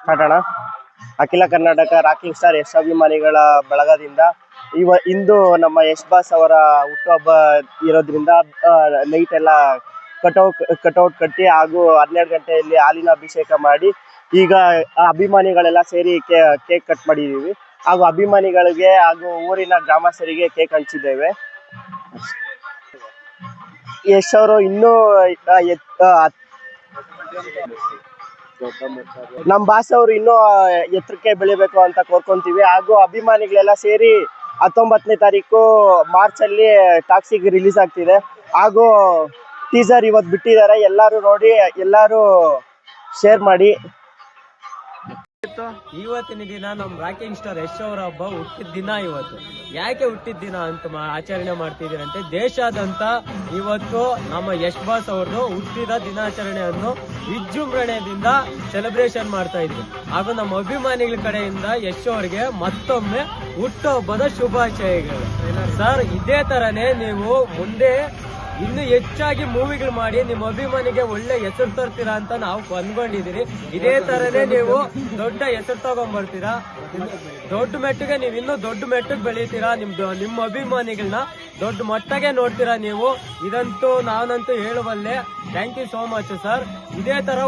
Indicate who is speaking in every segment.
Speaker 1: ಕಾಟಣ ಅಖಿಲ Karnataka rocking star Yash ಅಭಿಮಾನಿಗಳ ಬಳಗದಿಂದ ಇಂದು ನಮ್ಮ ಯಶ್ ಬಾಸ್ ಅವರ ಹುಟ್ಟುಹಬ್ಬ ಇರೋದ್ರಿಂದ ನೈಟ್ ಎಲ್ಲ ಕಟೌಟ್ ಕಟ್ಟಿ ಹಾಗೂ 12 ಗಂಟೆಯಲ್ಲಿ ಹಾಲಿನ ಅಭಿಷೇಕ ಮಾಡಿ ಈಗ ಅಭಿಮಾನಿಗಳೆಲ್ಲ ಸೇರಿ ಕೇಕ್ ಕಟ್ ಮಾಡಿದ್ದೀವಿ ಹಾಗೂ ಅಭಿಮಾನಿಗಳಿಗೆ ಹಾಗೂ ಊರಿನ ಗ್ರಾಮಸ್ಥರಿಗೆ ಕೇಕ್ ಹಂಚಿದ್ದೇವೆ. ಯಶ್ ಅವರು ಇನ್ನೂ ನಮ್ಮ ಬಾಸ್ ಅವರು ಇನ್ನೂ ಎತ್ತರಕ್ಕೆ ಬೆಳಿಬೇಕು ಅಂತ ಕೋರ್ಕೊಂತೀವಿ. ಹಾಗೂ ಅಭಿಮಾನಿಗಳೆಲ್ಲ ಸೇರಿ 19ನೇ ತಾರೀಕು ಮಾರ್ಚ್ ಅಲ್ಲಿ ಟಾಕ್ಸಿಕ್ ರಿಲೀಸ್ ಆಗ್ತಿದೆ. ಹಾಗೂ ಟೀಸರ್ ಇವತ್ತು ಬಿಟ್ಟಿದ್ದಾರೆ, ಎಲ್ಲರೂ ನೋಡಿ, ಎಲ್ಲರೂ ಶೇರ್ ಮಾಡಿ.
Speaker 2: ಇವತ್ತಿನ ದಿನ ನಮ್ಮ ರಾಕಿಂಗ್ ಸ್ಟಾರ್ ಯಶ್ ಅವರ ಹಬ್ಬ ಹುಟ್ಟಿದ ದಿನ. ಇವತ್ತು ಯಾಕೆ ಹುಟ್ಟಿದ ದಿನ ಅಂತ ಆಚರಣೆ ಮಾಡ್ತಿದ್ದೀರಂತೆ, ದೇಶಾದ್ಯಂತ ಇವತ್ತು ನಮ್ಮ ಯಶ್ ಬಾಸ್ ಅವ್ರದ್ದು ಹುಟ್ಟಿದ ದಿನಾಚರಣೆಯನ್ನು ವಿಜೃಂಭಣೆಯಿಂದ ಸೆಲೆಬ್ರೇಷನ್ ಮಾಡ್ತಾ ಇದ್ವಿ. ಹಾಗೂ ನಮ್ಮ ಅಭಿಮಾನಿಗಳ ಕಡೆಯಿಂದ ಯಶ್ ಅವರಿಗೆ ಮತ್ತೊಮ್ಮೆ ಹುಟ್ಟುಹಬ್ಬದ ಶುಭಾಶಯಗಳು ಸರ್. ಇದೇ ತರನೇ ನೀವು ಮುಂದೆ ಇನ್ನು ಹೆಚ್ಚಾಗಿ ಮೂವಿಗಳು ಮಾಡಿ ನಿಮ್ಮ ಅಭಿಮಾನಿಗೆ ಒಳ್ಳೆ ಹೆಸರು ತರ್ತೀರಾ ಅಂತ ನಾವು ಅಂದ್ಕೊಂಡಿದ್ದೀರಿ. ಇದೇ ತರನೇ ನೀವು ದೊಡ್ಡ ಹೆಸರು ತಗೊಂಡ್ಬರ್ತೀರಾ, ದೊಡ್ಡ ಮೆಟ್ಟಿಗೆ ನೀವು ಇನ್ನೂ ದೊಡ್ಡ ಮೆಟ್ಟಿಗೆ ಬೆಳೀತೀರಾ, ನಿಮ್ಮ ಅಭಿಮಾನಿಗಳನ್ನ ದೊಡ್ಡ ಮಟ್ಟಗೆ ನೋಡ್ತೀರಾ ನೀವು. ಇದಂತೂ ನಾನಂತೂ ಹೇಳುವಲ್ಲೇ. Thank you so much sir. ಇದೇ ತರ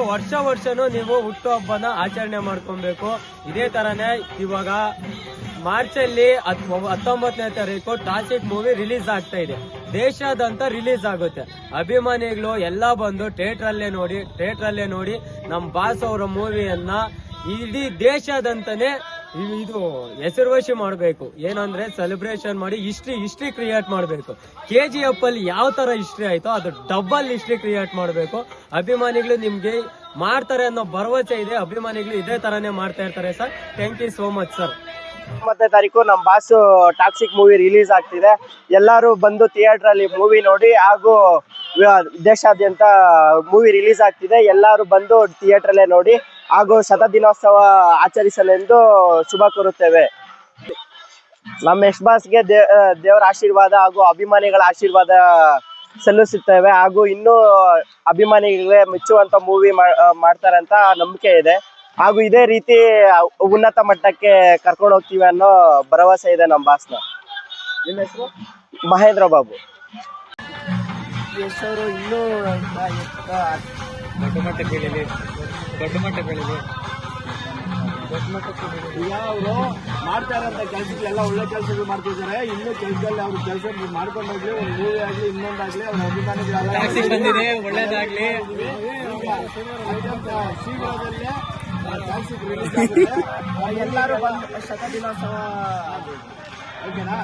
Speaker 2: ವರ್ಷನೂ ನೀವು ಹುಟ್ಟುಹಬ್ಬನ ಆಚರಣೆ ಮಾಡ್ಕೊಬೇಕು. ಇದೇ ತರನೇ ಇವಾಗ ಮಾರ್ಚ್ ಅಲ್ಲಿ 19ನೇ ತಾರೀಕು ಟಾಕ್ಸಿಕ್ ಮೂವಿ ರಿಲೀಸ್ ಆಗ್ತಾ ಇದೆ, ದೇಶಾದ್ಯಂತ ರಿಲೀಸ್ ಆಗುತ್ತೆ. ಅಭಿಮಾನಿಗಳು ಎಲ್ಲ ಬಂದು ಥಿಯೇಟರ್ ಅಲ್ಲೇ ನೋಡಿ ನಮ್ಮ ಬಾಸ್ ಅವರ ಮೂವಿಯನ್ನ ಇಡೀ ದೇಶಾದ್ಯಂತನೇ ಇದು ಹೆಸರುವಾಸಿ ಮಾಡಬೇಕು. ಏನಂದ್ರೆ ಸೆಲೆಬ್ರೇಷನ್ ಮಾಡಿ ಹಿಸ್ಟ್ರಿ ಕ್ರಿಯೇಟ್ ಮಾಡಬೇಕು. KGF ಅಲ್ಲಿ ಯಾವ ತರ ಹಿಸ್ಟ್ರಿ ಆಯ್ತೋ ಅದು ಡಬಲ್ ಹಿಸ್ಟ್ರಿ ಕ್ರಿಯೇಟ್ ಮಾಡಬೇಕು. ಅಭಿಮಾನಿಗಳು ನಿಮ್ಗೆ ಮಾಡ್ತಾರೆ ಅನ್ನೋ ಭರವಸೆ ಇದೆ. ಅಭಿಮಾನಿಗಳು ಇದೇ ತರನೇ ಮಾಡ್ತಾ ಇರ್ತಾರೆ ಸರ್. Thank you so much sir.
Speaker 1: 19ನೇ ತಾರೀಕು ನಮ್ಮ ಬಾಸ್ ಟಾಕ್ಸಿಕ್ ಮೂವಿ ರಿಲೀಸ್ ಆಗ್ತಿದೆ, ಎಲ್ಲರೂ ಬಂದು ಥಿಯೇಟರ್ ಅಲ್ಲಿ ಮೂವಿ ನೋಡಿ. ಹಾಗೂ ದೇಶಾದ್ಯಂತ ಮೂವಿ ರಿಲೀಸ್ ಆಗ್ತಿದೆ, ಎಲ್ಲರೂ ಬಂದು ಥಿಯೇಟರ್ ಅಲ್ಲೇ ನೋಡಿ. ಹಾಗೂ ಶತದಿನೋತ್ಸವ ಆಚರಿಸಲೆಂದು ಶುಭ ಕೋರುತ್ತೇವೆ. ನಮ್ಮ ಯಶ್ ಬಾಸ್ಗೆ ದೇವರ ಆಶೀರ್ವಾದ ಹಾಗೂ ಅಭಿಮಾನಿಗಳ ಆಶೀರ್ವಾದ ಸಲ್ಲಿಸುತ್ತೇವೆ. ಹಾಗೂ ಇನ್ನೂ ಅಭಿಮಾನಿಗಳಿಗೆ ಮೆಚ್ಚುವಂತ ಮೂವಿ ಮಾಡ್ತಾರೆ ಅಂತ ನಂಬಿಕೆ ಇದೆ. ಹಾಗೂ ಇದೇ ರೀತಿ ಉನ್ನತ ಮಟ್ಟಕ್ಕೆ ಕರ್ಕೊಂಡು ಹೋಗ್ತೀವಿ ಅನ್ನೋ ಭರವಸೆ ಇದೆ ನಮ್ಮ ಬಾಸ್ನ. ನಿಮ್ಮ ಹೆಸರು? ಮಹೇಂದ್ರ ಬಾಬು. ಯಶ್ ಅವರು ಇನ್ನೂ
Speaker 2: ದೊಡ್ಡ ಮಟ್ಟಕ್ಕೆ ಬೆಳೀಲಿ.
Speaker 1: ಈಗ ಅವರು ಮಾಡ್ತಾ ಇರೋಂಥ ಕೆಲಸಗಳೆಲ್ಲ ಒಳ್ಳೆ ಕೆಲಸಗಳು ಮಾಡ್ತಿದ್ದಾರೆ. ಇನ್ನೂ ಕೆಲಸದಲ್ಲಿ ಅವ್ರ ಕೆಲಸ ಮಾಡ್ಕೊಂಡೋಗ್ಲಿ, ಒಂದು ಮೂವಿ ಆಗಲಿ ಇನ್ನೊಂದಾಗ್ಲಿ ಅವ್ರ ಅಭಿಮಾನಿಗಳು
Speaker 2: ಒಳ್ಳೇದಾಗ್ಲಿ.
Speaker 1: ಶೀಘ್ರದಲ್ಲೇ ರಿಲೀಸ್ ಆಗುತ್ತೆ. ಎಲ್ಲರೂ ಬಂದು ಶತದಿನೋತ್ಸವ ಓಕೆನಾ.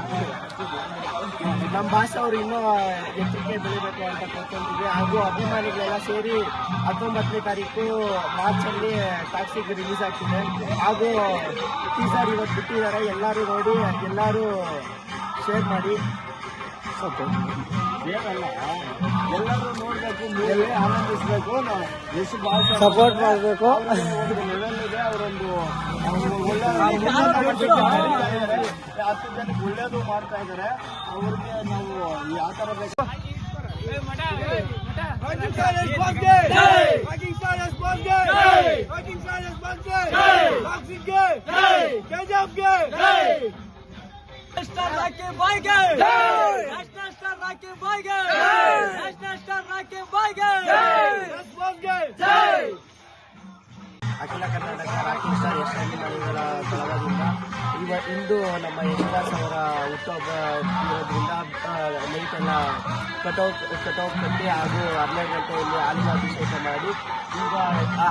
Speaker 1: ನಮ್ಮ ಭಾಷೆ ಅವರು ಇನ್ನೂ ಎತ್ತರಕ್ಕೆ ಬೆಳಿಬೇಕು ಅಂತ ಕೋರ್ಕೊಂತೀವಿ. ಹಾಗೂ ಅಭಿಮಾನಿಗಳೆಲ್ಲ ಸೇರಿ 19ನೇ ತಾರೀಕು ಮಾರ್ಚಲ್ಲಿ ಟಾಕ್ಸಿಕ್ ರಿಲೀಸ್ ಆಗ್ತಿದೆ. ಹಾಗೂ ಟೀಸರ್ ಇವತ್ತು ಬಿಟ್ಟಿದ್ದಾರೆ, ಎಲ್ಲರೂ ನೋಡಿ, ಎಲ್ಲರೂ ಶೇರ್ ಮಾಡಿ. ಏನಲ್ಲ, ಎಲ್ಲರೂ ನೋಡಬೇಕು, ಮೂವಿ ಆನಂದಿಸಬೇಕು, ಎಷ್ಟು ಭಾಷೆ ಸಪೋರ್ಟ್ ಮಾಡಬೇಕು. ಲೆವೆಲ್ ಇದೆ, ಅವರೊಂದು ಒಳ್ಳೆ 10 ಜನಕ್ಕೆ ಒಳ್ಳೇದು ಮಾಡ್ತಾ ಇದ್ದಾರೆ. ಅವ್ರಿಗೆ ನಾವು ಯಾವ ಥರ ಬೇಕು.
Speaker 2: Star Rocky Boy Gang! National Star Rocky Boy Gang! National Star Rocky Boy Gang! Yes, Boss Gang!
Speaker 1: ಅಖಿಲ ಕರ್ನಾಟಕ ರಾಕಿಂಗ್ ಸ್ಟಾರ್ ಯಶ್ ಅಭಿಮಾನಿಗಳ ಬಳಗದಿಂದ ಇಂದು ನಮ್ಮ ಯಶ್ ಬಾಸ್ ಅವರ ಹುಟ್ಟುಹಬ್ಬ ಇರೋದ್ರಿಂದ ನೈಟ್ ಎಲ್ಲ ಕಟೌಟ್ ಕಟ್ಟಿ ಹಾಗೂ 12 ಗಂಟೆಯಲ್ಲಿ ಹಾಲಿನ ಅಭಿಷೇಕ ಮಾಡಿ ಈಗ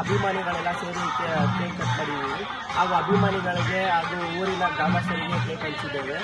Speaker 1: ಅಭಿಮಾನಿಗಳೆಲ್ಲ ಸೇರಿ ಕೇಕ್ ಕಟ್ ಮಾಡಿದ್ದೀವಿ. ಹಾಗೂ ಅಭಿಮಾನಿಗಳಿಗೆ ಹಾಗೂ ಊರಿನ ಗ್ರಾಮಸ್ಥರಿಗೆ ಕೇಕ್ ಹಂಚಿದ್ದೇವೆ.